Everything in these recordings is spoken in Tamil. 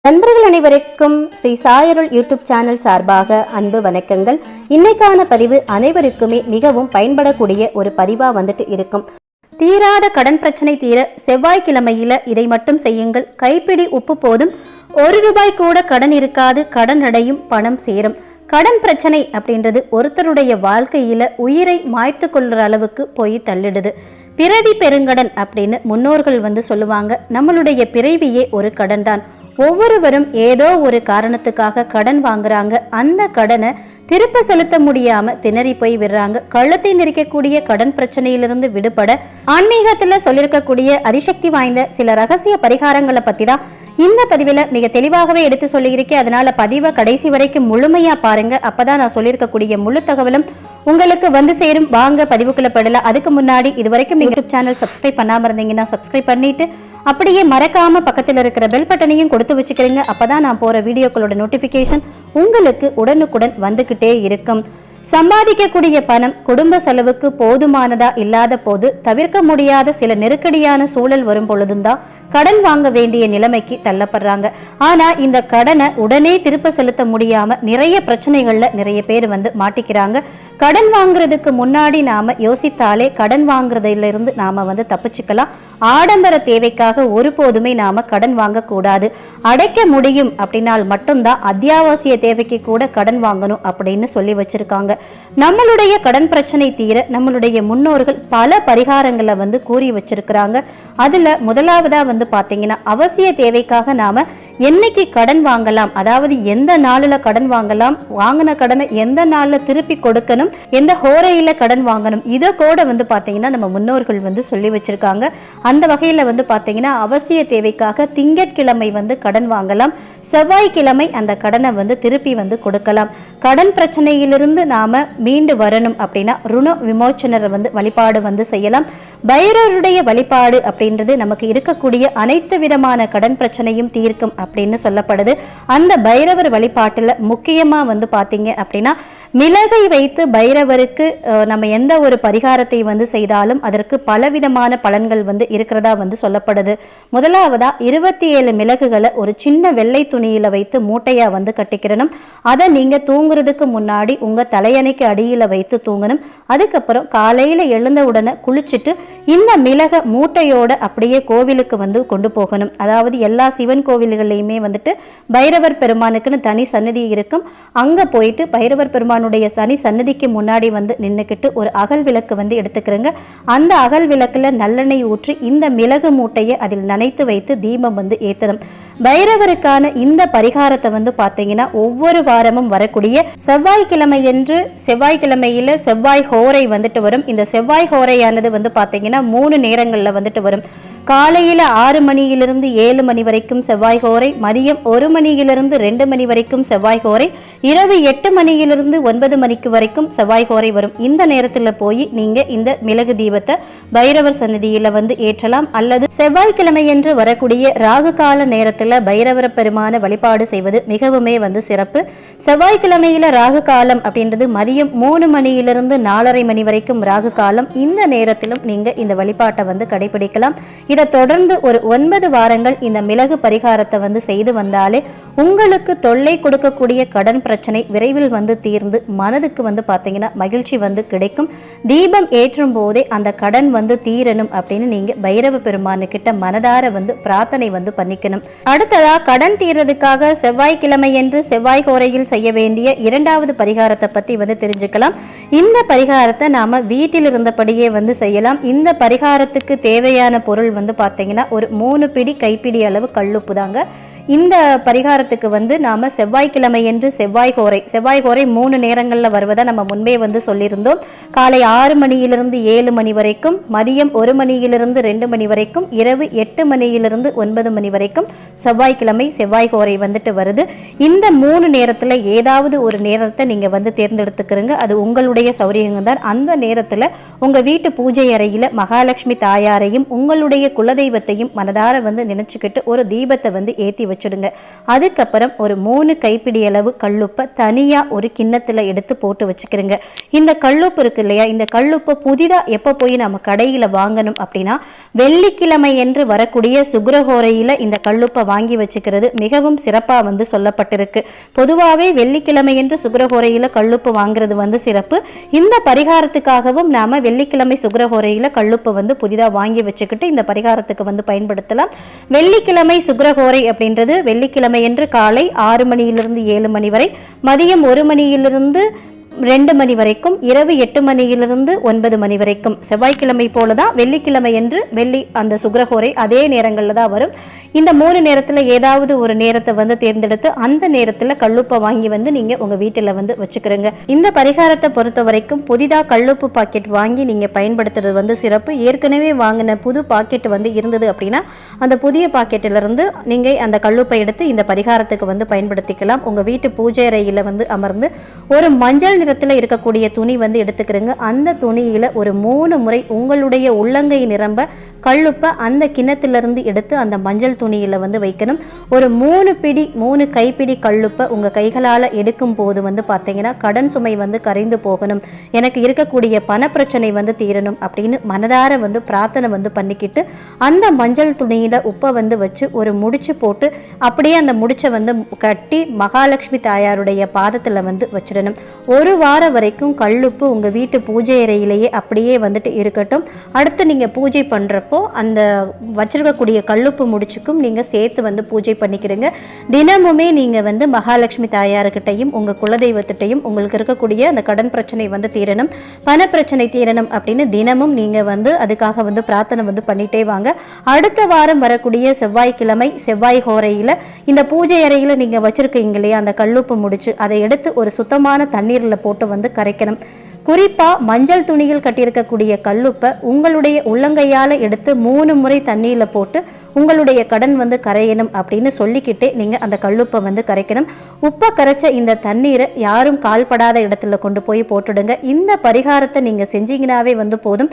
நண்பர்கள் அனைவருக்கும் ஸ்ரீ சாயருள் யூடியூப் சேனல் சார்பாக அன்பு வணக்கங்கள். இன்னைக்கான பதிவு அனைவருக்குமே மிகவும் பயன்படக்கூடிய ஒரு பதிவா வந்துட்டு இருக்கும். தீராத கடன் பிரச்சனை தீர செவ்வாய்க்கிழமையில இதை மட்டும் செய்யுங்கள். கைப்பிடி உப்பு போதும். ₹1 கூட கடன் இருக்காது. கடன் அடையும், பணம் சேரும். கடன் பிரச்சனை அப்படின்றது ஒருத்தருடைய வாழ்க்கையில உயிரை மாய்த்து கொள்ற அளவுக்கு போய் தள்ளிடுது. பிறவி பெருங்கடன் அப்படின்னு முன்னோர்கள் வந்து சொல்லுவாங்க. நம்மளுடைய பிறவியே ஒரு கடன் தான். ஒவ்வொருவரும் ஏதோ ஒரு காரணத்துக்காக கடன் வாங்குறாங்க. அந்த கடனை திருப்ப செலுத்த முடியாம திணறி போய் விடுறாங்க. கள்ளத்தை நெரிக்கக்கூடிய கடன் பிரச்சனையிலிருந்து விடுபட ஆன்மீகத்துல சொல்லியிருக்கக்கூடிய அதிசக்தி வாய்ந்த சில ரகசிய பரிகாரங்களை பத்தி தான் இந்த பதிவில் மிக தெளிவாகவே எடுத்து சொல்லியிருக்கேன். அதனால பதிவை கடைசி வரைக்கும் முழுமையா பாருங்க. அப்பதான் நான் சொல்லியிருக்கக்கூடிய முழு தகவலும் உங்களுக்கு வந்து சேரும். வாங்க பதிவுக்குள்ள படலாம். அதுக்கு முன்னாடி இதுவரைக்கும் யூடியூப் சேனல் சப்ஸ்கிரைப் பண்ணாம இருந்தீங்கன்னா சப்ஸ்கிரைப் பண்ணிட்டு அப்படியே மறக்காம பக்கத்தில் இருக்கிற பெல் பட்டனையும் கொடுத்து வச்சுக்கிறீங்க. அப்பதான் நான் போற வீடியோக்களோட நோட்டிபிகேஷன் உங்களுக்கு உடனுக்குடன் வந்துகிட்டே இருக்கும். சம்பாதிக்கக்கூடிய பணம் குடும்ப செலவுக்கு போதுமானதா இல்லாத போது, தவிர்க்க முடியாத சில நெருக்கடியான சூழல் வரும் பொழுதும் தான் கடன் வாங்க வேண்டிய நிலைமைக்கு தள்ளப்படுறாங்க. ஆனா இந்த கடனை உடனே திருப்ப செலுத்த முடியாம நிறைய பிரச்சனைகள்ல நிறைய பேர் வந்து மாட்டிக்கிறாங்க. கடன் வாங்குறதுக்கு முன்னாடி நாம யோசித்தாலே கடன் வாங்குறதுல இருந்து நாம வந்து தப்பிச்சுக்கலாம். ஆடம்பர தேவைக்காக ஒருபோதுமே நாம கடன் வாங்க கூடாது. அடைக்க முடியும் அப்படின்னால் மட்டும்தான் அத்தியாவசிய தேவைக்கு கூட கடன் வாங்கணும் அப்படின்னு சொல்லி வச்சிருக்காங்க. நம்மளுடைய கடன் பிரச்சனை தீர நம்மளுடைய முன்னோர்கள் பல பரிகாரங்களை வந்து கூறி வச்சிருக்கிறாங்க. அதுல முதலாவதா வந்து பாத்தீங்கன்னா, அவசிய தேவைக்காக நாம என்னைக்கு கடன் வாங்கலாம், அதாவது எந்த நாளில கடன் வாங்கலாம், வாங்கின கடனை எந்த நாள்ல திருப்பி கொடுக்கணும், எந்த ஹோரையில கடன் வாங்கணும், இதை கூட வந்து பாத்தீங்கன்னா நம்ம முன்னோர்கள் வந்து சொல்லி வச்சிருக்காங்க. அந்த வகையில வந்து பாத்தீங்கன்னா அவசிய தேவைக்காக திங்கட்கிழமை வந்து கடன் வாங்கலாம். செவ்வாய்க்கிழமை அந்த கடனை வந்து திருப்பி வந்து கொடுக்கலாம். கடன் பிரச்சனையிலிருந்து நாம மீண்டு வரணும் அப்படின்னா ருண விமோச்சனரை வந்து வழிபாடு வந்து செய்யலாம். பைரவருடைய வழிபாடு அப்படின்றது நமக்கு இருக்கக்கூடிய அனைத்து விதமான கடன் பிரச்சனையும் தீர்க்கும் அப்படின்னு சொல்லப்படுது. அந்த பைரவர் வழிபாட்டுல முக்கியமா வந்து பாத்தீங்க அப்படின்னா மிளகை வைத்து பைரவருக்கு நம்ம எந்த ஒரு பரிகாரத்தை வந்து செய்தாலும் அதற்கு பலவிதமான பலன்கள் வந்து இருக்கிறதா வந்து சொல்லப்படுது. முதலாவதா 27 மிளகுகளை ஒரு சின்ன வெள்ளை துணியில வைத்து மூட்டையா வந்து கட்டிக்கிறணும். அதை நீங்க தூங்குறதுக்கு முன்னாடி உங்க தலையணைக்கு அடியில வைத்து தூங்கணும். அதுக்கப்புறம் காலையில எழுந்த உடனே குளிச்சுட்டு இந்த மிளக மூட்டையோட அப்படியே கோவிலுக்கு வந்து கொண்டு போகணும். அதாவது எல்லா சிவன் கோவில்கள்லையுமே வந்துட்டு பைரவர் பெருமானுக்குன்னு தனி சன்னதி இருக்கும். அங்க போயிட்டு பைரவர் பெருமானுடைய தனி சன்னதிக்கு முன்னாடி வந்து நின்னுக்கிட்டு ஒரு அகல் விளக்கு வந்து எடுத்துக்கிறங்க. அந்த அகல் விளக்குல நல்லெண்ணெய் ஊற்றி இந்த மிளகு மூட்டையை அதில் நனைத்து வைத்து தீபம் வந்து ஏத்தணும். பைரவருக்கான இந்த பரிகாரத்தை வந்து பாத்தீங்கன்னா ஒவ்வொரு வாரமும் வரக்கூடிய செவ்வாய்க்கிழமையில செவ்வாய் ஹோரை வந்துட்டு வரும். இந்த செவ்வாய் ஹோரையானது வந்து பாத்தீங்கன்னா 3 நேரங்கள்ல வந்துட்டு வரும். காலையில 6 மணியிலிருந்து 7 மணி வரைக்கும் செவ்வாய் ஹோரை, மதியம் 1 மணியிலிருந்து 2 மணி வரைக்கும் செவ்வாய் ஹோரை, இரவு 8 மணியிலிருந்து 9 மணிக்கு வரைக்கும் செவ்வாய் ஹோரை வரும். இந்த நேரத்துல போய் நீங்க இந்த மிளகு தீபத்தை பைரவர் சன்னதியில வந்து ஏற்றலாம். அல்லது செவ்வாய்க்கிழமை என்று வரக்கூடிய ராகு கால நேரத்துல பைரவர பெருமான வழிபாடு செய்வது மிகவுமே வந்து சிறப்பு. செவ்வாய்க்கிழமையில ராகு காலம் அப்படின்றது மதியம் 3 மணியிலிருந்து 4:30 மணி வரைக்கும் ராகு காலம். இந்த நேரத்திலும் நீங்க இந்த வழிபாட்டை வந்து கடைபிடிக்கலாம். இதை தொடர்ந்து ஒரு 9 வாரங்கள் இந்த மிளகு பரிகாரத்தை வந்து செய்து வந்தாலே உங்களுக்கு தொல்லை கொடுக்கக்கூடிய கடன் பிரச்சனை விரைவில் வந்து தீர்ந்து மனதுக்கு வந்து பாத்தீங்கன்னா மகிழ்ச்சி வந்து கிடைக்கும். தீபம் ஏற்றும் போதே அந்த கடன் வந்து தீரணும் அப்படின்னு நீங்க பைரவ பெருமானு கிட்ட மனதார வந்து பிரார்த்தனை வந்து பண்ணிக்கணும். அடுத்ததா கடன் தீர்றதுக்காக செவ்வாய்க்கிழமை என்று செவ்வாய் ஹோரையில் செய்ய வேண்டிய 2வது பரிகாரத்தை பத்தி வந்து தெரிஞ்சுக்கலாம். இந்த பரிகாரத்தை நாம வீட்டில் இருந்தபடியே வந்து செய்யலாம். இந்த பரிகாரத்துக்கு தேவையான பொருள் வந்து பாத்தீங்கன்னா ஒரு 3 பிடி கைப்பிடி அளவு கல்லுப்பு தாங்க. இந்த பரிகாரத்துக்கு வந்து நாம செவ்வாய்க்கிழமை என்று செவ்வாய் ஹோரை 3 நேரங்கள்ல வருவதா நம்ம முன்பே வந்து சொல்லியிருந்தோம். காலை 6 மணியிலிருந்து 7 மணி வரைக்கும், மதியம் 1 மணியிலிருந்து 2 மணி வரைக்கும், இரவு 8 மணியிலிருந்து 9 மணி வரைக்கும் செவ்வாய்க்கிழமை செவ்வாய் ஹோரை வந்துட்டு வருது. இந்த 3 நேரத்துல ஏதாவது ஒரு நேரத்தை நீங்க வந்து தேர்ந்தெடுத்துக்கிறீங்க. அது உங்களுடைய சௌரியங்கள் தான். அந்த நேரத்துல உங்க வீட்டு பூஜை அறையில மகாலட்சுமி தாயாரையும் உங்களுடைய குலதெய்வத்தையும் மனதார வந்து நினைச்சுக்கிட்டு ஒரு தீபத்தை வந்து ஏத்தி வச்சுடுங்க. அதுக்கப்புறம் ஒரு 3 கைப்பிடி அளவு கல்லுப்பை தனியா ஒரு கிண்ணத்துல எடுத்து போட்டு வச்சுக்கிறங்க. இந்த கல்லுப்பு இருக்கு இல்லையா, இந்த கல்லுப்பை புதிதா எப்ப போய் நம்ம கடையில வாங்கணும் அப்படின்னா வெள்ளிக்கிழமை என்று வரக்கூடிய சுக்கிரஹோரையில இந்த கல்லுப்பை வாங்கி வச்சுக்கிறது மிகவும் சிறப்பா வந்து சொல்லப்பட்டிருக்கு. பொதுவாகவே வெள்ளிக்கிழமை என்று சுக்கிரஹோரையில கல்லுப்பு வாங்குறது வந்து சிறப்பு. இந்த பரிகாரத்துக்காகவும் நாம வெள்ளிக்கிழமை சுக்கிரஹோரையில கல்லுப்பு வந்து புதிதா வாங்கி வச்சுக்கிட்டு இந்த பரிகாரத்துக்கு வந்து பயன்படுத்தலாம். வெள்ளிக்கிழமை சுக்கிரஹோரை அப்படின்றது வெள்ளிக்கிழமை என்று காலை 6 மணியிலிருந்து 7 மணி வரை, மதியம் 1 மணியிலிருந்து 2 மணி வரைக்கும், இரவு 8 மணியிலிருந்து 9 மணி வரைக்கும். செவ்வாய்க்கிழமை போலதான் வெள்ளிக்கிழமை என்று அந்த சுக்கிரஹோரை அதே நேரங்களில் தான் வரும். இந்த 3 நேரத்தில் ஏதாவது ஒரு நேரத்தை வந்து தேர்ந்தெடுத்து அந்த நேரத்தில் கல்லுப்பை வாங்கி வந்து நீங்க உங்க வீட்டில் வந்து வச்சுக்கிறீங்க. இந்த பரிகாரத்தை பொறுத்த வரைக்கும் புதிதாக கல்லுப்பு பாக்கெட் வாங்கி நீங்க பயன்படுத்துறது வந்து சிறப்பு. ஏற்கனவே வாங்கின புது பாக்கெட் வந்து இருந்தது அப்படின்னா அந்த புதிய பாக்கெட்டிலிருந்து நீங்க அந்த கல்லுப்பை எடுத்து இந்த பரிகாரத்துக்கு வந்து பயன்படுத்திக்கலாம். உங்க வீட்டு பூஜை அறையில வந்து அமர்ந்து ஒரு மஞ்சள் நிறத்தில் இருக்கக்கூடிய துணி வந்து எடுத்துக்கிறீங்க. அந்த துணியில ஒரு 3 முறை உங்களுடைய உள்ளங்கை நிரம்ப கல்லுப்பை அந்த கிண்ணத்திலிருந்து எடுத்து அந்த மஞ்சள் துணியில வந்து வைக்கணும். ஒரு 3 கைப்பிடி கல்லுப்பை உங்க கைகளால் எடுக்கும் போது வந்து பார்த்தீங்கன்னா கடன் சுமை வந்து கரைந்து போகணும், எனக்கு இருக்கக்கூடிய பண பிரச்சனை வந்து தீரணும் அப்படின்னு மனதார வந்து பிரார்த்தனை வந்து பண்ணிக்கிட்டு அந்த மஞ்சள் துணியில உப்பை வந்து வச்சு ஒரு முடிச்சு போட்டு அப்படியே அந்த முடிச்சை வந்து கட்டி மகாலட்சுமி தாயாருடைய பாதத்தில் வந்து வச்சிடணும். ஒரு வாரம் வரைக்கும் கல்லுப்பு உங்க வீட்டு பூஜை அறையிலேயே அப்படியே வந்துட்டு இருக்கட்டும். அடுத்து நீங்க பூஜை பண்றப்போ அந்த வச்சிருக்கக்கூடிய கல்லுப்பு முடிச்சுக்கும் நீங்க சேர்த்து வந்து பூஜை பண்ணிக்கிறீங்க. தினமுமே நீங்க வந்து மகாலட்சுமி தாயார்கிட்டையும் உங்க குலதெய்வத்திட்டையும் உங்களுக்கு இருக்கக்கூடிய அந்த கடன் பிரச்சனை வந்து தீரணும், பண பிரச்சனை தீரணும் அப்படின்னு தினமும் நீங்க வந்து அதுக்காக வந்து பிரார்த்தனை வந்து பண்ணிட்டே வாங்க. அடுத்த வாரம் வரக்கூடிய செவ்வாய்க்கிழமை செவ்வாய் ஹோரையில இந்த பூஜை அறையில நீங்க வச்சிருக்கீங்க இல்லையா அந்த கல்லுப்பு முடிச்சு, அதை எடுத்து ஒரு சுத்தமான தண்ணீர்ல போட்டு வந்து கரைக்கணும். குறிப்பா மஞ்சள் துணியில் கட்டியிருக்கக்கூடிய கல்லுப்பை உங்களுடைய உள்ளங்கையால் எடுத்து 3 முறை தண்ணியில போட்டு உங்களுடைய கடன் வந்து கரையணும் அப்படின்னு சொல்லிக்கிட்டே நீங்க அந்த கல்லுப்பை வந்து கரைக்கணும். உப்பை கரைச்ச இந்த தண்ணீரை யாரும் கால்படாத இடத்துல கொண்டு போய் போட்டுடுங்க. இந்த பரிகாரத்தை நீங்க செஞ்சீங்கன்னாவே வந்து போதும்.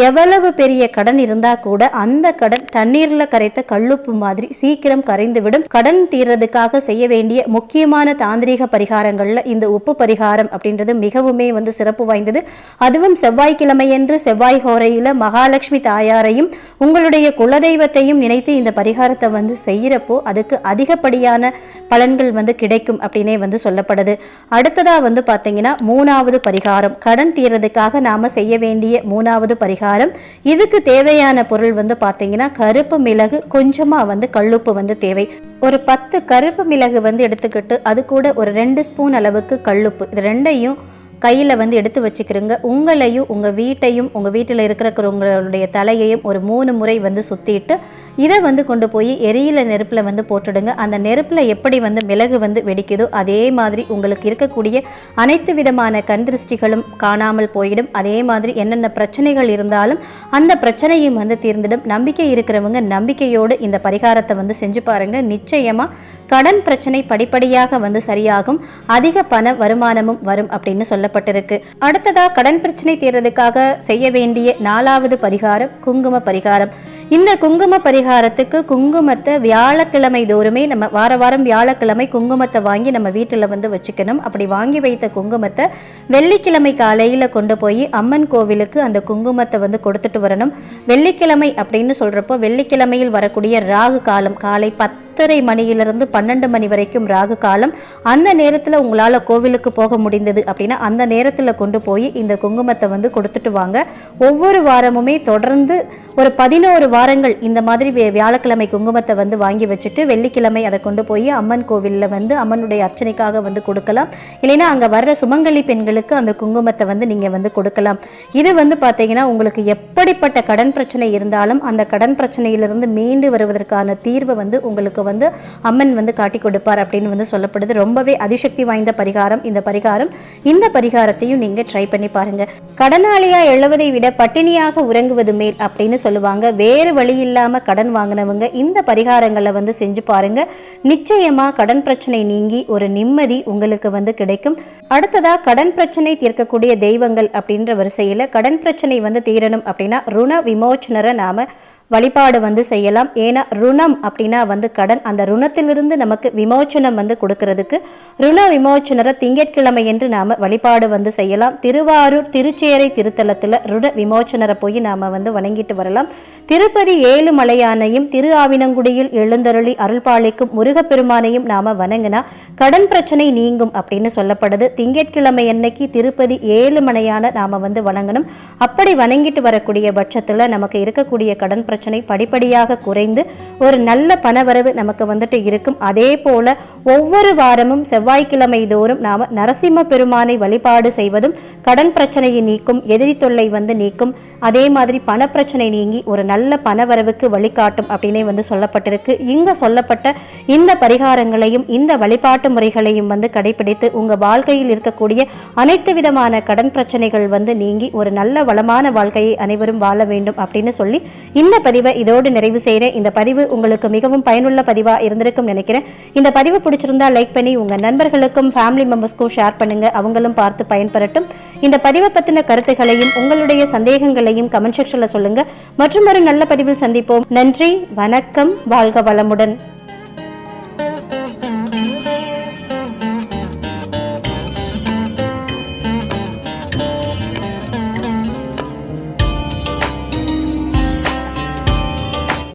எவ்வளவு பெரிய கடன் இருந்தா கூட அந்த கடன் தண்ணீர்ல கரைத்த கல்லுப்பு மாதிரி சீக்கிரம் கரைந்து விடும். கடன் தீர்றதுக்காக செய்ய வேண்டிய முக்கியமான தாந்திரிக பரிகாரங்கள்ல இந்த உப்பு பரிகாரம் அப்படின்றது மிகவுமே வந்து சிறப்பு வாய்ந்தது. அதுவும் செவ்வாய்க்கிழமையன்று செவ்வாய் ஹோரையில மகாலட்சுமி தாயாரையும் உங்களுடைய குலதெய்வத்தையும் நினைத்து இந்த பரிகாரத்தை வந்து செய்யறப்போ அதுக்கு அதிகப்படியான பலன்கள் வந்து கிடைக்கும் அப்படின்னே வந்து சொல்லப்படுது. அடுத்ததா வந்து பாத்தீங்கன்னா 3வது பரிகாரம், கடன் தீர்றதுக்காக நாம செய்ய வேண்டிய 3வது பரிகாரம். இதுக்கு தேவையான பொருள் வந்து பாத்தீங்கன்னா கருப்பு மிளகு, கொஞ்சமா வந்து கல்லுப்பு வந்து தேவை. ஒரு 10 கருப்பு மிளகு வந்து எடுத்துக்கிட்டு அது கூட ஒரு 2 ஸ்பூன் அளவுக்கு கல்லுப்பு, இது ரெண்டையும் கையில் வந்து எடுத்து வச்சுக்கிறீங்க. உங்களையும் உங்கள் வீட்டையும் உங்கள் வீட்டில் இருக்கிறவங்களுடைய தலையையும் ஒரு 3 முறை வந்து சுற்றிட்டு இதை வந்து கொண்டு போய் எரியில நெருப்பில் வந்து போட்டுடுங்க. அந்த நெருப்பில் எப்படி வந்து மிளகு வந்து வெடிக்குதோ அதே மாதிரி உங்களுக்கு இருக்கக்கூடிய அனைத்து விதமான கண் திருஷ்டிகளும் காணாமல் போயிடும். அதே மாதிரி என்னென்ன பிரச்சனைகள் இருந்தாலும் அந்த பிரச்சனையும் வந்து தீர்ந்துடும். நம்பிக்கை இருக்கிறவங்க நம்பிக்கையோடு இந்த பரிகாரத்தை வந்து செஞ்சு பாருங்க. நிச்சயமாக கடன் பிரச்சனை படிப்படியாக வந்து சரியாகும், அதிக பண வருமானமும் வரும் அப்படின்னு சொல்லப்பட்டிருக்கு. அடுத்ததா கடன் பிரச்சனை தீர்றதுக்காக செய்ய வேண்டிய 4வது பரிகாரம் குங்கும பரிகாரம். இந்த குங்கும பரிகாரத்துக்கு குங்குமத்தை வியாழக்கிழமை தோறுமே நம்ம வாரம் வியாழக்கிழமை குங்குமத்தை வாங்கி நம்ம வீட்டில் வந்து வச்சுக்கணும். அப்படி வாங்கி வைத்த குங்குமத்தை வெள்ளிக்கிழமை காலையில் கொண்டு போய் அம்மன் கோவிலுக்கு அந்த குங்குமத்தை வந்து கொடுத்துட்டு வரணும். வெள்ளிக்கிழமை அப்படின்னு சொல்றப்போ வெள்ளிக்கிழமையில் வரக்கூடிய ராகு காலம் காலை 10:30 மணியிலிருந்து 12 மணி வரைக்கும் ராகு காலம். அந்த நேரத்தில் உங்களால் கோவிலுக்கு போக முடிந்தது அப்படின்னா அந்த நேரத்தில் கொண்டு போய் இந்த குங்குமத்தை வந்து கொடுத்துட்டு வாங்க. ஒவ்வொரு வாரமுமே தொடர்ந்து ஒரு 11 வாரங்கள் இந்த மாதிரி வியாழக்கிழமை குங்குமத்தை வந்து வாங்கி வச்சுட்டு வெள்ளிக்கிழமை அதை கொண்டு போய் அம்மன் கோவிலில் வந்து அம்மனுடைய அர்ச்சனைக்காக வந்து கொடுக்கலாம். இல்லைன்னா அங்கே வர்ற சுமங்கலி பெண்களுக்கு அந்த குங்குமத்தை வந்து நீங்கள் வந்து கொடுக்கலாம். இது வந்து பார்த்தீங்கன்னா உங்களுக்கு எப்படிப்பட்ட கடன் பிரச்சனை இருந்தாலும் அந்த கடன் பிரச்சனையிலிருந்து மீண்டு வருவதற்கான தீர்வை வந்து உங்களுக்கு வந்து அம்மன் வந்து காட்டி கொடுப்பார் அப்படின்னு வந்து சொல்லப்படுது. ரொம்பவே அதிசக்தி வாய்ந்த பரிகாரம் இந்த பரிகாரத்தையும் நீங்க ட்ரை பண்ணி பாருங்க. கடனாளியா எழுவதை விட பட்டினியாக உறங்குவது மேல் அப்படின்னு சொல்லுவாங்க. வேறு வழி இல்லாம கடன் வாங்கினவங்க இந்த பரிகாரங்களை வந்து செஞ்சு பாருங்க. நிச்சயமா கடன் பிரச்சனை நீங்கி ஒரு நிம்மதி உங்களுக்கு வந்து கிடைக்கும். அடுத்ததா கடன் பிரச்சனை தீர்க்கக்கூடிய தெய்வங்கள் அப்படின்ற வரிசையில கடன் பிரச்சனை வந்து தீரணும் அப்படின்னா ருண விமோச்சனரை நாம வழிபாடு வந்து செய்யலாம். ஏன்னா ருணம் அப்படின்னா வந்து கடன், அந்த ருணத்திலிருந்து நமக்கு விமோச்சனம் வந்து கொடுக்கறதுக்கு ருண விமோச்சனரை திங்கட்கிழமை என்று நாம வழிபாடு வந்து செய்யலாம். திருவாரூர் திருச்சேரை திருத்தலத்துல ருண விமோச்சனரை போய் நாம வந்து வணங்கிட்டு வரலாம். திருப்பதி ஏழுமலையானையும் திரு ஆவினங்குடியில் எழுந்தருளி அருள்பாலிக்கும் முருகப்பெருமானையும் நாம வணங்கினா கடன் பிரச்சனை நீங்கும் அப்படின்னு சொல்லப்படுது. திங்கட்கிழமை அன்னைக்கு திருப்பதி ஏழுமலையான நாம வந்து வணங்கணும். அப்படி வணங்கிட்டு வரக்கூடிய பட்சத்துல நமக்கு இருக்கக்கூடிய கடன் பிரச்சனை படிப்படியாக குறைந்து ஒரு நல்ல பணவரவு நமக்கு வந்துட்டு இருக்கும். அதே போல ஒவ்வொரு வாரமும் செவ்வாய்க்கிழமை தோறும் நாம நரசிம்ம பெருமானை வழிபாடு செய்வதும் கடன் பிரச்சனையை நீக்கும், எதிரி தொல்லை வந்து நீக்கும். அதே மாதிரி பணப்பிரச்சனை நீங்கி ஒரு நல்ல பணவரவுக்கு வழிகாட்டும் அப்படின்னே வந்து சொல்லப்பட்டிருக்கு. இங்க சொல்லப்பட்ட இந்த பரிகாரங்களையும் இந்த வழிபாட்டு முறைகளையும் வந்து கடைபிடித்து உங்க வாழ்க்கையில் இருக்கக்கூடிய அனைத்து விதமான கடன் பிரச்சனைகள் வந்து நீங்கி ஒரு நல்ல வளமான வாழ்க்கையை அனைவரும் வாழ வேண்டும் அப்படின்னு சொல்லி இந்த பதிவை இதோடு நிறைவு செய்கிறேன். இந்த பதிவு உங்களுக்கு மிகவும் பயனுள்ள பதிவா இருந்திருக்கும் நினைக்கிறேன். இந்த பதிவு பிடிச்சிருந்தா லைக் பண்ணி உங்க நண்பர்களுக்கும் ஃபேமிலி மெம்பர்ஸ்க்கும் ஷேர் பண்ணுங்க, அவங்களும் பார்த்து பயன்பெறட்டும். இந்த பதிவை பத்தின கருத்துக்களையும் உங்களுடைய சந்தேகங்களையும் கமெண்ட் செக்ஷன்ல சொல்லுங்க. மற்றும் ஒரு நல்ல பதிவில் சந்திப்போம். நன்றி, வணக்கம், வாழ்க வளமுடன்.